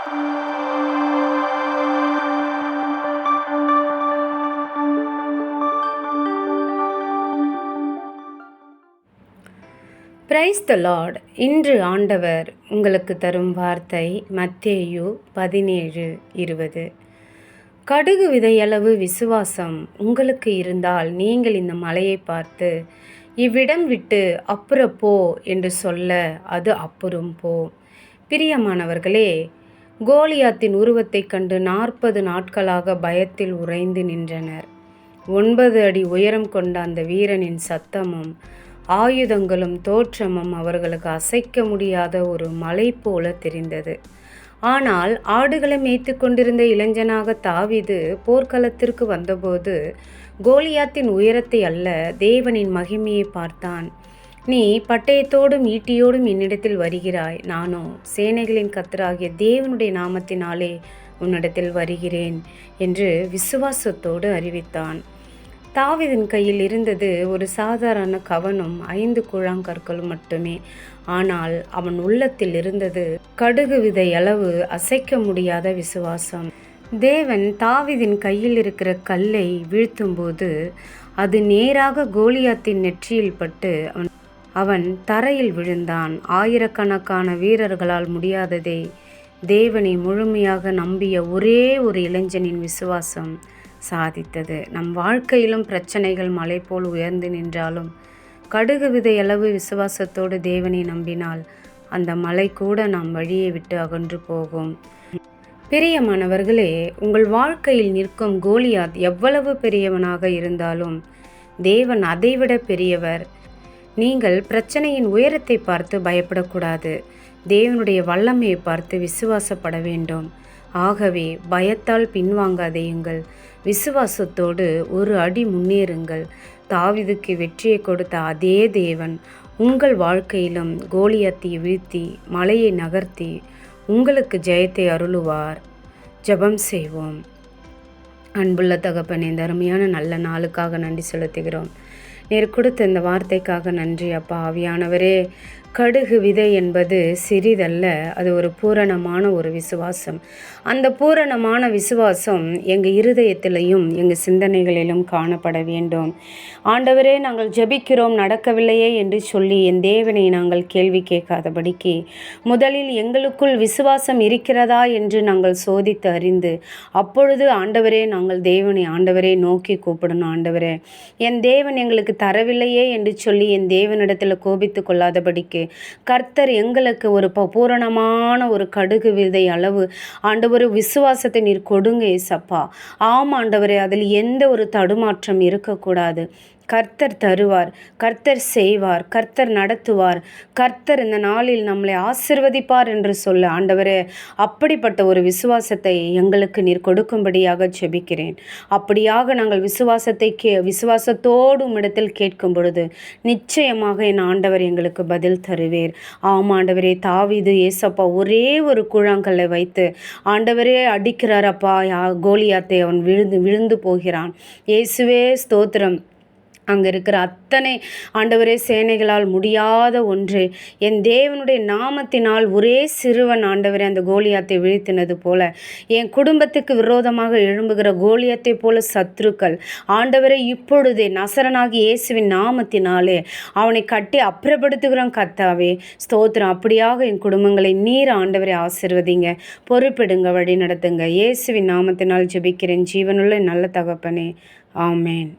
Praise the Lord. இன்று ஆண்டவர் உங்களுக்கு தரும் வார்த்தை மத்தேயு 17:20. கடுகு விதையளவு விசுவாசம் உங்களுக்கு இருந்தால் நீங்கள் இந்த மலையை பார்த்து இவ்விடம் விட்டு அப்புறம் போ என்று சொல்ல அது அப்புறம் போ. பிரியமானவர்களே, கோலியாத்தின் உருவத்தைக் கண்டு 40 நாட்களாக பயத்தில் உறைந்து நின்றனர். 9 அடி உயரம் கொண்ட அந்த வீரனின் சத்தமும் ஆயுதங்களும் தோற்றமும் அவர்களுக்கு அசைக்க முடியாத ஒரு மலை போல தெரிந்தது. ஆனால் ஆடுகளை மேய்த்து கொண்டிருந்த இளைஞனாக தாவீது போர்க்களத்திற்கு வந்தபோது கோலியாத்தின் உயரத்தை அல்ல, தேவனின் மகிமையை பார்த்தான். நீ பட்டயத்தோடும் ஈட்டியோடும் என்னிடத்தில் வருகிறாய், நானோ சேனைகளின் கர்த்தராகிய தேவனுடைய நாமத்தினாலே உன்னிடத்தில் வருகிறேன் என்று விசுவாசத்தோடு அறிவித்தான். தாவீதின் கையில் இருந்தது ஒரு சாதாரண கவனும் 5 கூழாங்கற்களும் மட்டுமே. ஆனால் அவன் உள்ளத்தில் இருந்தது கடுகு விதை அளவு அசைக்க முடியாத விசுவாசம். தேவன் தாவீதின் கையில் இருக்கிற கல்லை வீழ்த்தும்போது அது நேராக கோலியாத்தின் நெற்றியில் பட்டு அவன் தரையில் விழுந்தான். ஆயிரக்கணக்கான வீரர்களால் முடியாததை தேவனை முழுமையாக நம்பிய ஒரே ஒரு இளைஞனின் விசுவாசம் சாதித்தது. நம் வாழ்க்கையிலும் பிரச்சனைகள் மலை போல் உயர்ந்து நின்றாலும் கடுகு விதையளவு விசுவாசத்தோடு தேவனை நம்பினால் அந்த மலை கூட நாம் வழியை விட்டு அகன்று போகும். பிரியமானவர்களே, உங்கள் வாழ்க்கையில் நிற்கும் கோலியாத் எவ்வளவு பெரியவனாக இருந்தாலும் தேவன் அதைவிட பெரியவர். நீங்கள் பிரச்சனையின் உயரத்தை பார்த்து பயப்படக்கூடாது, தேவனுடைய வல்லமையை பார்த்து விசுவாசப்பட வேண்டும். ஆகவே பயத்தால் பின்வாங்காதேயுங்கள், விசுவாசத்தோடு ஒரு அடி முன்னேறுங்கள். தாவீதுக்கு வெற்றியை கொடுத்த அதே தேவன் உங்கள் வாழ்க்கையிலும் கோலியாத்தை வீழ்த்தி மலையை நகர்த்தி உங்களுக்கு ஜெயத்தை அருளுவார். ஜெபம் செய்வோம். அன்புள்ள தகப்பனே, இந்த அருமையான நல்ல நாளுக்காக நன்றி செலுத்துகிறோம். நீர் கொடுத்த இந்த வார்த்தைக்காக நன்றி அப்பா. ஆவியானவரே, கடுகு விதை என்பது சிறிதல்ல, அது ஒரு பூரணமான ஒரு விசுவாசம். அந்த பூரணமான விசுவாசம் எங்கள் இருதயத்திலையும் எங்கள் சிந்தனைகளிலும் காணப்பட வேண்டும். ஆண்டவரே, நாங்கள் ஜெபிக்கிறோம் நடக்கவில்லையே என்று சொல்லி என் தேவனை நாங்கள் கேள்வி கேட்காதபடிக்கு முதலில் எங்களுக்குள் விசுவாசம் இருக்கிறதா என்று நாங்கள் சோதித்து அறிந்து அப்பொழுது ஆண்டவரே நாங்கள் தேவனை ஆண்டவரே நோக்கி கூப்பிடணும். ஆண்டவரே, என் தேவன் எங்களுக்கு தரவில்லையே என்று சொல்லி என் தேவனிடத்தில் கோபித்து கொள்ளாதபடிக்கு கர்த்தர் எங்களுக்கு ஒரு பூரணமான ஒரு கடுகு விதை அளவு ஆண்டவரே விசுவாசத்தை நீர் கொடுங்க ஏசப்பா. ஆம் ஆண்டவரே, அதில் எந்த ஒரு தடுமாற்றம் இருக்கக்கூடாது. கர்த்தர் தருவார், கர்த்தர் செய்வார், கர்த்தர் நடத்துவார், கர்த்தர் இந்த நாளில் நம்மளை ஆசிர்வதிப்பார் என்று சொல்ல ஆண்டவரே, அப்படிப்பட்ட ஒரு விசுவாசத்தை எங்களுக்கு நீர் கொடுக்கும்படியாக ஜெபிக்கிறேன். அப்படியாக நாங்கள் விசுவாசத்தோடு உம்மிடத்தில் கேட்கும் பொழுது நிச்சயமாக என் ஆண்டவர் எங்களுக்கு பதில் தருவீர். ஆம் ஆண்டவரே, தாவீது ஏசப்பா ஒரே ஒரு கூழாங்கல்லை வைத்து ஆண்டவரே அடிக்கிறார் அப்பா. கோலியாத்தை அவன் விழுந்து போகிறான். இயேசுவே ஸ்தோத்திரம். அங்கே இருக்கிற அத்தனை ஆண்டவரே சேனைகளால் முடியாத ஒன்று என் தேவனுடைய நாமத்தினால் ஒரே சிறுவன் ஆண்டவரே அந்த கோலியாத்தை வீழ்த்தினது போல என் குடும்பத்துக்கு விரோதமாக எழும்புகிற கோலியாத்தை போல சத்துருக்கள் ஆண்டவரே இப்பொழுதே நசரனாகி இயேசுவின் நாமத்தினாலே அவனை கட்டி அப்புறப்படுத்துகிறோம் கர்த்தாவே. ஸ்தோத்திரம். அப்படியாக என் குடும்பங்களை நீர் ஆண்டவரை ஆசீர்வதிங்க, பொறுப்பெடுங்க, வழி நடத்துங்க. இயேசுவின் நாமத்தினால் ஜெபிக்கிறேன் ஜீவனுள்ள நல்ல தகப்பனே. ஆமேன்.